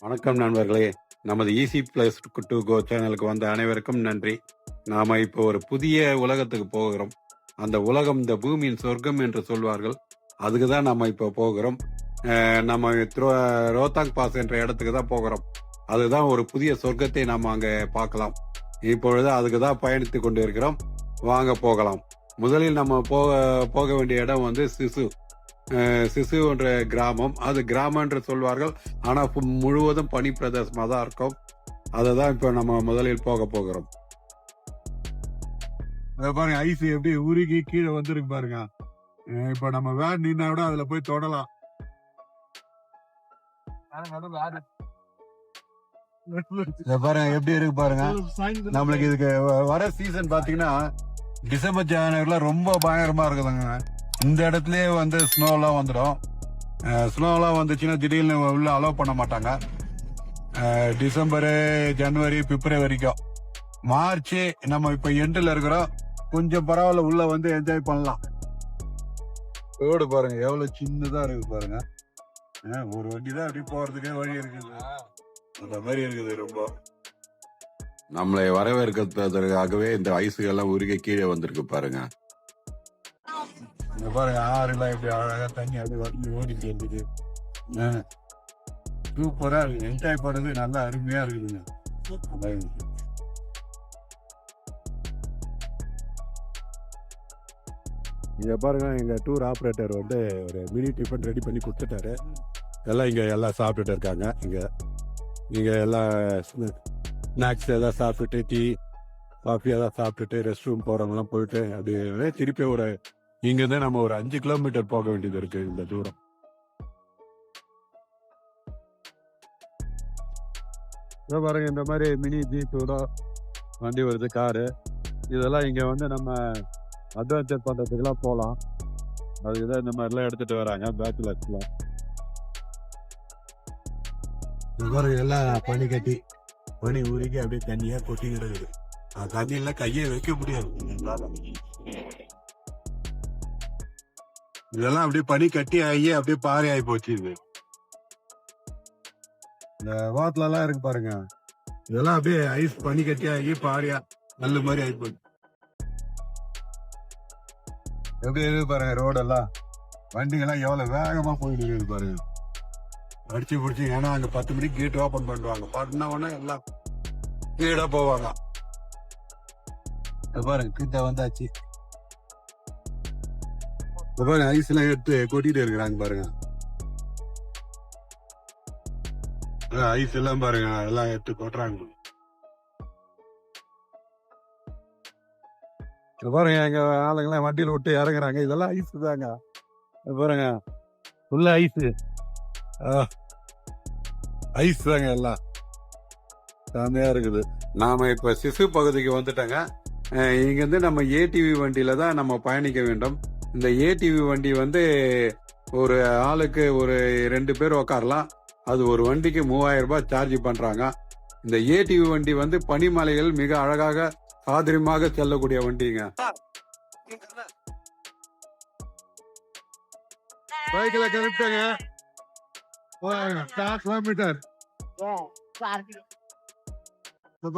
வணக்கம் நண்பர்களே. நமது ஈஸி பிளஸ் டு கோ சேனலுக்கு வந்த அனைவருக்கும் நன்றி. நாம இப்போ ஒரு புதிய உலகத்துக்கு போகிறோம். அந்த உலகம் இந்த பூமியின் சொர்க்கம் என்று சொல்வார்கள். அதுக்கு தான் நம்ம இப்போ போகிறோம். நம்ம ரோத்தாங் பாஸ் என்ற இடத்துக்கு தான் போகிறோம். அதுதான் ஒரு புதிய சொர்க்கத்தை நாம் அங்கே பார்க்கலாம். இப்பொழுது அதுக்கு தான் பயணித்து கொண்டு இருக்கிறோம். வாங்க போகலாம். முதலில் நம்ம போக வேண்டிய இடம் வந்து சிசு என்ற கிராமம். அது கிராமம் என்று சொல்வார்கள். ஆனா முழுவதும் பனி பிரதேசமா தான் இருக்கும். அதை தான் இப்ப நம்ம முதலில் போகிறோம். பாருங்க, ஐஸ் எப்படி உருகி கீழே வந்துருக்கு பாருங்க. இப்ப நம்ம வேன் நின்னா விட அதுல போய் தொடலாம். பாருங்க எப்படி இருக்கு பாருங்க. நம்மளுக்கு இதுக்கு வர சீசன் பாத்தீங்கன்னா டிசம்பர் ஜனவரில ரொம்ப பயங்கரமா இருக்குதுங்க. இந்த இடத்துலயே வந்து ஸ்னோலாம் வந்துடும். ஸ்னோலாம் வந்துச்சுன்னா திடீர்னு உள்ள அலோவ் பண்ண மாட்டாங்க. டிசம்பரு, ஜனவரி, பிப்ரவரி வரைக்கும். மார்ச் நம்ம இப்ப எண்டில் இருக்கிறோம். கொஞ்சம் பரவாயில்ல, உள்ள வந்து என்ஜாய் பண்ணலாம். ரோடு பாருங்க எவ்வளவு சின்னதா இருக்கு பாருங்க. ஒரு வண்டி தான் அப்படி போறதுக்கே வழி இருக்குது. அந்த மாதிரி இருக்குது. ரொம்ப நம்மளை வரவேற்கிறதுக்காகவே இந்த ஐஸுகள்லாம் உருகி கீழே வந்திருக்கு பாருங்க. பாருங்க ஆறுலாம் எப்படி அழகா தண்ணி அது வந்து ஓடிட்டு இருந்துது. சூப்பரா இருக்கு. என்ஜாய் பண்றது நல்லா அருமையா இருக்குதுங்க. இங்க பாருங்க, எங்க டூர் ஆப்ரேட்டர் வந்து ஒரு மினி டிஃபன் ரெடி பண்ணி கொடுத்துட்டாரு. எல்லாம் இங்க எல்லாம் சாப்பிட்டுட்டு இருக்காங்க. இங்க எல்லாம் ஸ்நாக்ஸ் எதாவது சாப்பிட்டுட்டு, டீ காஃபி எதாவது சாப்பிட்டுட்டு, ரெஸ்ட் ரூம் போறவங்கலாம் போயிட்டு அப்படியே திருப்பி ஒரு இங்கிருந்து நம்ம ஒரு 5 கிலோமீட்டர் போக வேண்டியது இருக்கு. இந்த தூரம் பாருங்க. இந்த மாதிரி மினி ஜீப் வண்டி வருது, காரு. இதெல்லாம் இங்க வந்து நம்ம அட்வென்ச்சர் பண்றதுக்கெல்லாம் போகலாம். அதுக்குதான் இந்த மாதிரிலாம் எடுத்துட்டு வராங்க பேச்சுலர்ஸ்லாம். எல்லாம் பனி கட்டி பனி உருகி அப்படியே தண்ணியா கொட்டி கிடக்குது. தண்ணியெல்லாம் கையை வைக்க முடியாது. இதெல்லாம் அப்படியே பனி கட்டி ஆகி அப்படியே பாறை ஆகி போச்சு. இது இந்த வாத்துல எல்லாம் இருக்கு பாருங்க. இதெல்லாம் அப்படியே ஐஸ் பனி கட்டி ஆகி பாறையா நல்ல மாதிரி ஆகி போச்சு. எப்படி இருக்கு பாருங்க. ரோடெல்லாம் வண்டிகள்லாம் எவ்வளவு வேகமா போயிட்டு இருக்குது பாருங்க. அடிச்சு பிடிச்சி. ஏன்னா அங்க 10 மணிக்கு கேட் ஓபன் பண்ணுவாங்க. பண்ண உடனே எல்லாம் கீழே போவாங்க. பாருங்க கிட்ட வந்தாச்சு. பாருங்க ஐஸ் எல்லாம் எடுத்து கொட்டிட்டு இருக்கிறாங்க பாருங்க. ஐஸ் எல்லாம் பாருங்க எல்லாம் எடுத்து கொட்டுறாங்க பாருங்க. எங்க ஆளுங்கெல்லாம் வண்டியில விட்டு இறங்குறாங்க. இதெல்லாம் ஐஸ் தாங்க பாருங்க. ஃபுல்லா ஐஸ் ஐஸ் தாங்க. எல்லாம் செமையா இருக்குது. நாம இப்ப சிசு பகுதிக்கு வந்துட்டாங்க. இங்க இருந்து நம்ம ஏடிவி வண்டியில தான் நம்ம பயணிக்க வேண்டும். இந்த ஏடிவி வண்டி வந்து ஒரு ஆளுக்கு ஒரு 2 பேர் உக்காரலாம். அது ஒரு வண்டிக்கு 3000 ரூபாய் சார்ஜ் பண்றாங்க. இந்த ஏடிவி வண்டி வந்து பனிமலைகள் மிக அழகாக சாதுரியமாக செல்லக்கூடிய வண்டிங்க. பைக்ல கிளம்பிட்டாங்க. கிலோமீட்டர்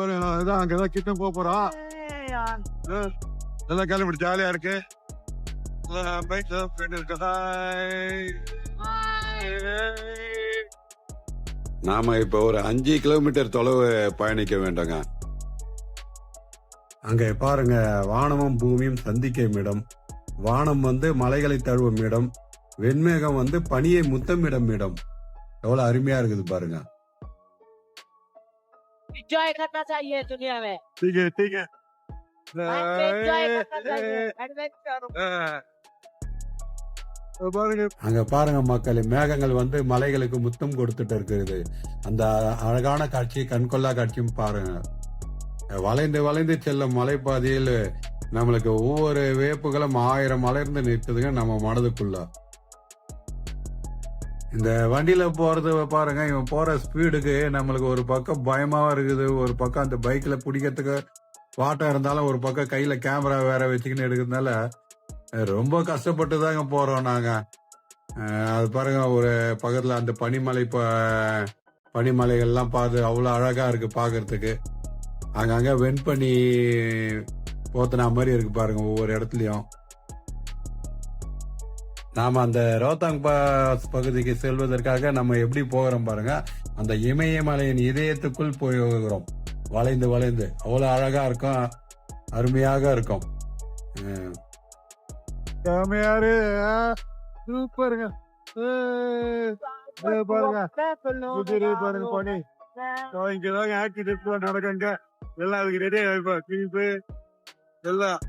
பாருங்க. அங்கதான் கிட்ட போறோம். எல்லாம் கிளம்பிட்டு ஜாலியா இருக்கு. நாம இப்ப ஒரு 5 கிலோமீட்டர் தொலைவு பயணிக்க வேண்டுங்க. அங்க பாருங்க, வானமும் பூமியும் சந்திக்கும் இடம். வானம் வந்து மலைகளை தழுவும் இடம். வெண்மேகம் வந்து பனியை முத்தமிடும் இடம். எவ்வளவு அருமையா இருக்குது பாருங்க. एंजॉय करना चाहिए दुनिया में। ठीक है ठीक है। एंजॉय करना चाहिए एडवेंचर। அங்க பாருங்க மக்கள், மேகங்கள் வந்து மலைகளுக்கு முத்தம் கொடுத்துட்டு இருக்குது. அந்த அழகான காட்சி, கண்கொள்ளா காட்சியும் பாருங்க. வளைந்து வளைந்து செல்லும் மலைப்பாதையில் நம்மளுக்கு ஒவ்வொரு வேப்புகளும் 1000 மலர்ந்து நிற்குதுங்க நம்ம மனதுக்குள்ள. இந்த வண்டியில போறது பாருங்க, இவன் போற ஸ்பீடுக்கு நம்மளுக்கு ஒரு பக்கம் பயமாவும் இருக்குது. ஒரு பக்கம் அந்த பைக்ல பிடிக்கிறதுக்கு வாட்டம் இருந்தாலும் ஒரு பக்கம் கையில கேமரா வேற வச்சுக்கின்னு எடுக்கிறதுனால ரொம்ப கஷ்டப்பட்டு தாங்க போறோம் நாங்க. அது பாருங்க, ஒரு பக்கத்துல அந்த பனிமலை பனிமலைகள்லாம் பார்த்து அவ்வளோ அழகா இருக்கு பார்க்கறதுக்கு. அங்கங்க வெண்பனி போத்தனா மாதிரி இருக்கு பாருங்க ஒவ்வொரு இடத்துலயும். நாம அந்த ரோத்தாங் பாஸ் பகுதிக்கு செல்வதற்காக நம்ம எப்படி போகிறோம் பாருங்க. அந்த இமயமலையின் இதயத்துக்குள் போகிறோம், வளைந்து வளைந்து. அவ்வளவு அழகா இருக்கும், அருமையாக இருக்கும். சூப்பருங்க. பாருங்க குதிரை பாருங்க, பனி இங்கதாங்க ஆக்டிவிட்டி நடக்குங்க. எல்லாம் அதுக்கு ரெடியா எல்லாம்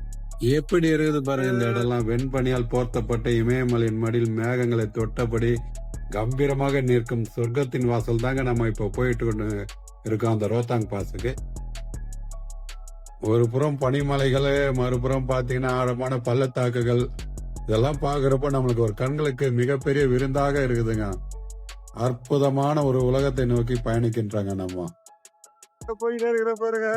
எப்படி இருக்குது பாருங்க. இந்த இடம்லாம் வெண்பனியால் போர்த்தப்பட்ட இமயமலையின் மடியில் மேகங்களை தொட்டபடி கம்பீரமாக நிற்கும் சொர்க்கத்தின் வாசல் தாங்க நம்ம இப்ப போயிட்டு கொண்டு இருக்கோம் அந்த ரோத்தாங் பாஸுக்கு. ஒரு புறம் பனிமலைகள், மறுபுறம் பாத்தீங்கன்னா ஆழமான பள்ளத்தாக்குகள். இதெல்லாம் பாக்குறப்ப நம்மளுக்கு ஒரு கண்களுக்கு மிகப்பெரிய விருந்தாக இருக்குதுங்க. அற்புதமான ஒரு உலகத்தை நோக்கி பயணிக்கின்றாங்க நம்ம. போயிட்டே இருக்கிற பாருங்க.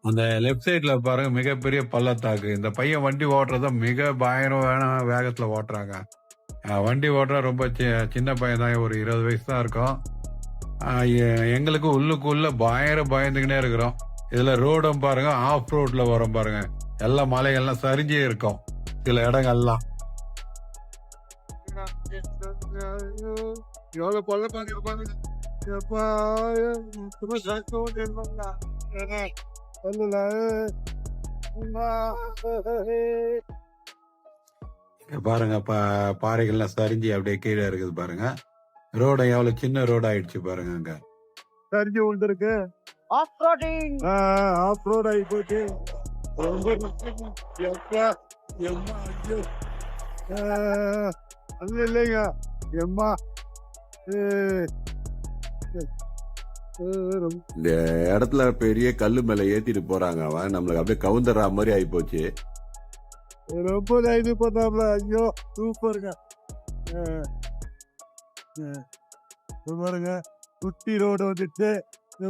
அந்த லெப்ட் சைட்ல பாருங்க மிகப்பெரிய பள்ளத்தாக்கு. இந்த பையன் வண்டி ஓட்டுறத மிக பயங்கரமான வேகத்துல ஓட்டுறாங்க. வண்டி ஓட்டுற ரொம்ப சின்ன பையன் தான், ஒரு 20 வயசு தான் இருக்கும். எங்களுக்கு உள்ளுக்குள்ள பயந்துக்கிட்டே இருக்கிறோம். இதுல ரோடும் பாருங்க ஆஃப் ரோட்ல வரும் பாருங்க. எல்லா மலைகள்லாம் சரிஞ்சே இருக்கும் சில இடங்கள்லாம். எவ்வளவு பள்ளத்தாக்கு இருப்பாங்க. பாருங்க பாறைகள்லாம் சரிஞ்சு அப்படியே கீழே இருக்குது பாருங்க. ரோடு எவ்வளவு சின்ன ரோடு ஆயிடுச்சு பாருங்க. அங்க சரிஞ்சு விழுந்துருக்கு. ஆஃப் ரோட் ஆகி போச்சு. அது இல்லைங்க எம்மா. இந்த இடத்துல பெரிய கல்லு மேல ஏத்திட்டு போறாங்க. அவன் நம்மளுக்கு அப்படியே கவுந்தரா மாதிரி ஆகி போச்சு. ரொம்ப இது பண்ணாமல. ஐயோ சூப்பருங்க. பாருங்க குட்டி ரோடு வந்துட்டு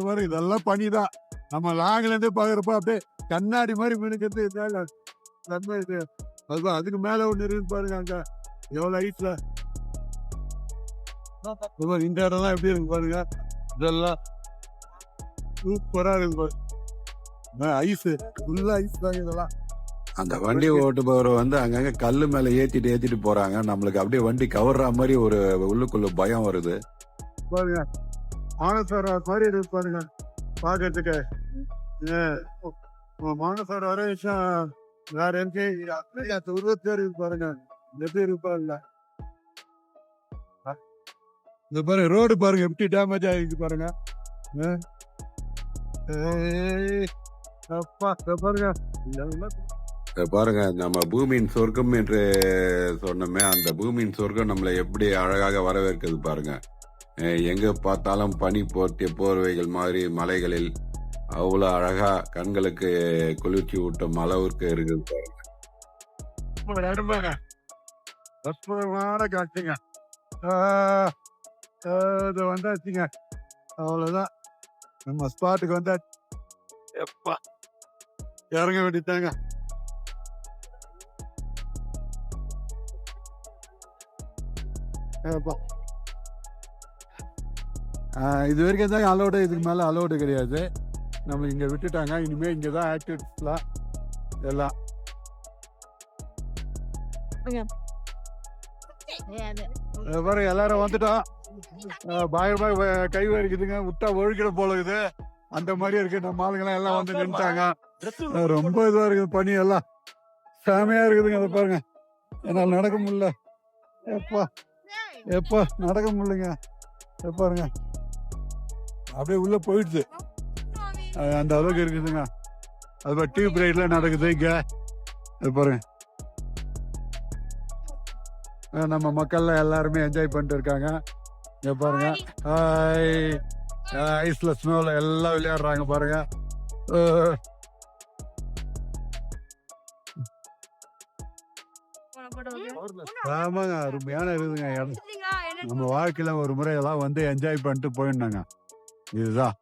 பாருங்க. இதெல்லாம் பனிதான். நம்ம லாங்ல இருந்து பாக்குறப்ப அப்படியே கண்ணாடி மாதிரி மினுக்கிறது. நன்மை இது. அதுதான் அதுக்கு மேல ஒண்ணு இருக்கு பாருங்க. அங்க எவ்வளவு ஐஸ்ல இந்த இடம்லாம் எப்படி இருக்கு பாருங்க. இதெல்லாம் சூப்பரா இருக்கு பாருங்க. ஐஸ் ஃபுல்லா ஐஸ் தான் இதெல்லாம். அந்த வண்டி ஓட்டுபவர் வந்து அங்கங்க கல்லு மேல ஏத்திட்டு போறாங்க. நம்மளுக்கு அப்படியே வண்டி கவர்ற மாதிரி ஒரு உள்ளுக்குள்ள பயம் வருது பாருங்க. மானசரோவர் மாதிரி இருக்கு பாருங்க பாக்கிறதுக்கு. மானசரோவர் வேற எனக்கு உருவத்தேர் இருக்கு பாருங்க. எப்படி இருப்பாருல்ல. இந்த பாருங்க ரோடு பாருங்க எப்படி டேமேஜ் ஆகிருக்கு பாருங்க. பாருங்க நம்ம பூமியின் சொர்க்கம் என்று சொன்னோமே, அந்த பூமியின் சொர்க்கம் நம்மளை எப்படி அழகாக வரவேற்கிறது பாருங்க. எங்க பார்த்தாலும் பனி போர்த்திய போர்வைகள் மாதிரி மலைகளில் அவ்வளவு அழகா கண்களுக்கு குளிர்ச்சி ஊட்டும் அளவிற்கு இருக்குது பாருங்க. அற்புதமான காட்சிங்க. வந்தாச்சுங்க. அவ்வளவுதான் நம்ம ஸ்பாட்டுக்கு வந்தாச்சு. எப்பா இறங்க வேண்டிட்டாங்க. இது வரைக்கும் தான் அலோடு, இதுக்கு மேல அலோடு கிடையாது. நம்ம இங்க விட்டுட்டாங்க. இனிமே இங்கதான் ஆக்டிவிட்டிஸ்லாம் எல்லாம். பாருங்க எல்லாரும் வந்துட்டோம். பயங்கரமா கை வரைக்குதுங்க. விட்டா ஒழுக்கிட போல இருக்குது. அந்த மாதிரி இருக்கு. நம்ம ஆளுங்கெல்லாம் எல்லாம் வந்து நின்றுட்டாங்க. ரொம்ப இதுவா இருக்குது. பனி எல்லாம் செமையா இருக்குதுங்க. அதை பாருங்க. என்னால் நடக்க முடியல. எப்பா நடக்க முடியலங்க. பாருங்க அப்படியே உள்ள போயிடுச்சு. அந்த அளவுக்கு இருக்குதுங்க. அது டியூப் ரைட்ல நடக்குது இங்க. பாருங்க நம்ம மக்கள்லாம் எல்லாருமே என்ஜாய் பண்ணிட்டு இருக்காங்க. இங்க பாருங்க ஐஸ்ல ஸ்னோல எல்லாம் விளையாடுறாங்க பாருங்க. ஆமாங்க அருமையான இருக்குதுங்க இடம். நம்ம வாழ்க்கையில ஒரு முறை எல்லாம் வந்து என்ஜாய் பண்ணிட்டு போயிருந்தாங்க. இதுதான்.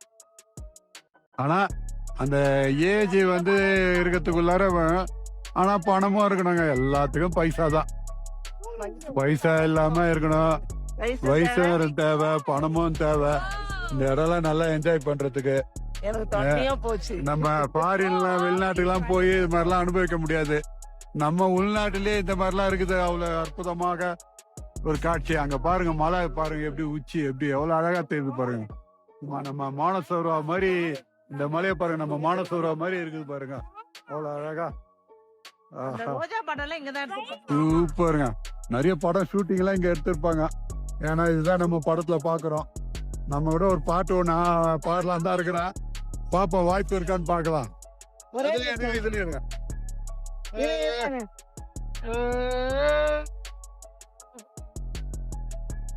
ஆனா அந்த ஏஜ் வந்து இருக்கிறதுக்குள்ளார ஆனா பணமும் இருக்கணுங்க. எல்லாத்துக்கும் பைசா தான். பைசா இல்லாம இருக்கணும். வயசும் தேவை, பணமும் தேவை. இந்த இடம்லாம் நல்லா என்ஜாய் பண்றதுக்கு. எனக்கு தொண்டையா போச்சு. நம்ம ஃபாரின்லாம் வெளிநாட்டுலாம் போய் இது மாதிரிலாம் அனுபவிக்க முடியாது. நம்ம உள்நாட்டிலே இந்த மாதிரிலாம் இருக்குது. அவ்வளவு அற்புதமாக ஒரு காட்சி. அங்க பாருங்க, மலை பாருங்க எப்படி உச்சி எப்படி எவ்வளவு அழகா தெரியுது பாருங்க. நம்ம மானசரோவா மாதிரி இந்த மலையை பாருங்க, நம்ம மானசரோவா மாதிரி இருக்குது பாருங்க, அவ்வளவு அழகா. அந்த ரோஜா படம்லாம் இங்கதான் எடுத்துருக்கோம். சூப்பருங்க. நிறைய படம் ஷூட்டிங் எல்லாம் இங்க எடுத்திருப்பாங்க. ஏன்னா இதுதான் நம்ம படத்துல பாக்குறோம். நம்ம விட ஒரு பாட்டு ஒண்ணு பாடலாம் தான் இருக்கிறேன். பாப்போம், வாய்ப்பு இருக்கான்னு பாக்கலாம். இதுலயும் இருங்க.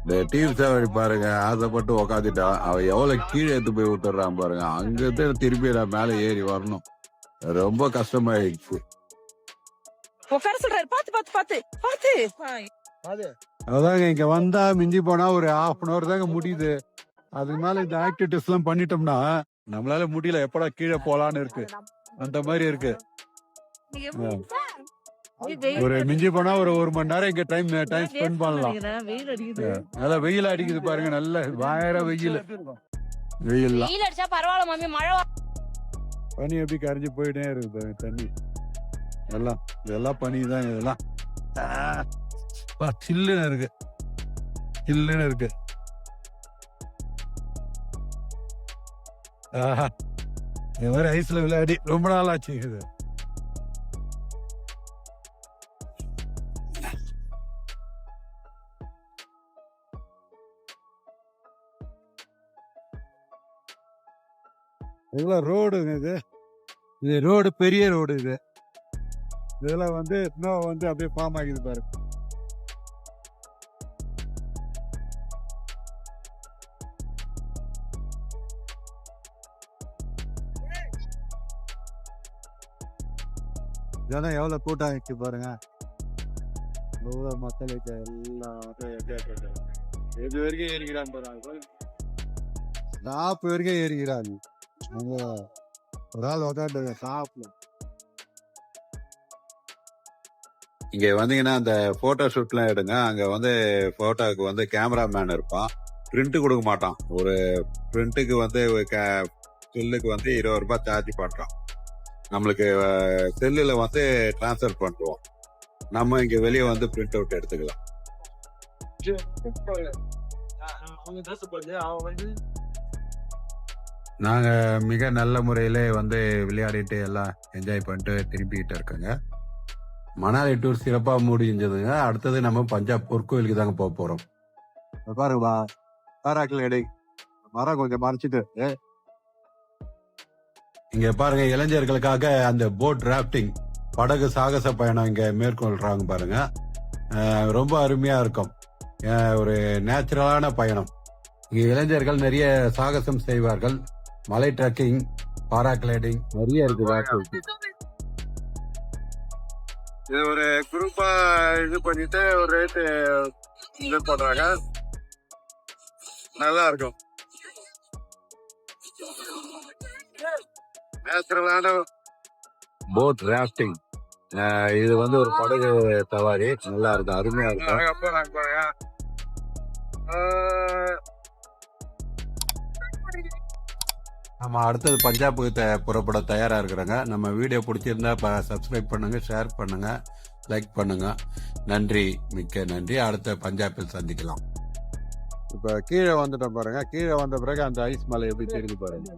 இந்த டீம் சேவடி பாருங்க, ஆசைப்பட்டு உக்காந்துட்டான். அவன் எவ்வளவு கீழே எடுத்து போய் விட்டுறான் பாருங்க. அங்கிருந்து திருப்பி நான் மேல ஏறி வரணும். ரொம்ப கஷ்டமாயிடுச்சு. உட்கார சொல்றாரு. பாத்து பாத்து பாத்து பாத்து. அதாங்க இங்க வந்தா மிஞ்சி போனா ஒரு 1/2 an hour தாங்க முடியுது. அதுக்கு மேல இந்த ஆக்டிவிட்டிஸ் எல்லாம் பண்ணிட்டோம்னா நம்மளால முடியல. எப்படா கீழே போலான்னு இருக்கு, அந்த மாதிரி இருக்கு. ஒரு மிஞ்சி போனா ஒரு 1 மணி நேரம் இங்க டைம் ஸ்பெண்ட் பண்ணலாம். வெயில் அடிக்குது. நல்லா வெயில் அடிக்குது பாருங்க, நல்ல பயங்கர வெயில். வெயில் அடிச்சா பரவாயில்ல மாமி, மழை பனி எப்படி கரைஞ்சு போயிட்டே இருக்கு பாருங்க. தண்ணி எல்லாம் இதெல்லாம் பனி தான். இதெல்லாம் சில்லுன்னு இருக்கு, சில்லுன்னு இருக்கு. இந்த மாதிரி ஐஸ்ல விளையாடி ரொம்ப நாள் ஆச்சு. இது இதெல்லாம் ரோடுங்க. இது ரோடு, பெரிய ரோடு. இதெல்லாம் வந்து ஸ்னோ வந்து அப்படியே ஃபார்ம் ஆகிது பாருங்க. இதெல்லாம் எவ்வளவு கூட்டம் ஆயிடுச்சு பாருங்க. எவ்வளவு மக்கள் எல்லாம் எது வரைக்கும் ஏறிக்கிறாங்க பாருங்க. 40 வரைக்கும் ஏறிக்கிறாங்க. ஒரு ஆள் உட்காந்து சாப்பிடலாம். இங்க வந்தீங்கன்னா அந்த போட்டோ ஷூட்லாம் எடுங்க. அங்க வந்து போட்டோக்கு வந்து கேமராமேன் இருப்பான். பிரிண்ட் கொடுக்க மாட்டான். ஒரு பிரிண்ட்டுக்கு வந்து செல்லுக்கு வந்து 20 ரூபாய் சார்ஜ் பண்றான். நம்மளுக்கு செல்லுல வந்து டிரான்ஸ்ஃபர் பண்ணுவோம். நம்ம இங்க வெளியே வந்து பிரிண்ட் அவுட் எடுத்துக்கலாம். நாங்க மிக நல்ல முறையில வந்து விளையாடிட்டு எல்லாம் என்ஜாய் பண்ணிட்டு திரும்பிக்கிட்டு இருக்கோங்க. மணாலி டூர் சிறப்பா முடிஞ்சதுங்க. அடுத்தது நம்ம பஞ்சாப் பொற்கோயிலுக்கு தாங்க போக போறோம். பாருங்க பாராக்கில் எடை மரம் கொஞ்சம் மறைச்சிட்டு இங்க பாருங்க, இளைஞர்களுக்காக அந்த போட் ராஃப்டிங் படகு சாகச பயணம் இங்க மேற்கொள்றாங்க பாருங்க. ரொம்ப அருமையா இருக்கும். ஒரு நேச்சுரலான பயணம். இங்க இளைஞர்கள் நிறைய சாகசம் செய்வார்கள். மலை ட்ரக்கிங், பாராகிளைடிங் நிறைய இருக்கு. இது ஒரு குரூப்பா இது பண்ணிட்டு ஒரு ரேட்டு இது பண்றாங்க. நல்லா இருக்கும். நேச்சுரலான போட் ராஃப்டிங். இது வந்து ஒரு படகு சவாரி. நல்லா இருக்கும், அருமையா இருக்கும். நம்ம அடுத்தது பஞ்சாபுக்கு புறப்பட தயாரா இருக்கிறாங்க. நம்ம வீடியோ பிடிச்சிருந்தா சப்ஸ்கிரைப் பண்ணுங்க, ஷேர் பண்ணுங்க, லைக் பண்ணுங்க. நன்றி, மிக்க நன்றி. அடுத்த பஞ்சாபில் சந்திக்கலாம். இப்ப கீழே வந்துட்டோம் பாருங்க. கீழே வந்த பிறகு அந்த ஐஸ் மலை எப்படி தெரிஞ்சு பாருங்க.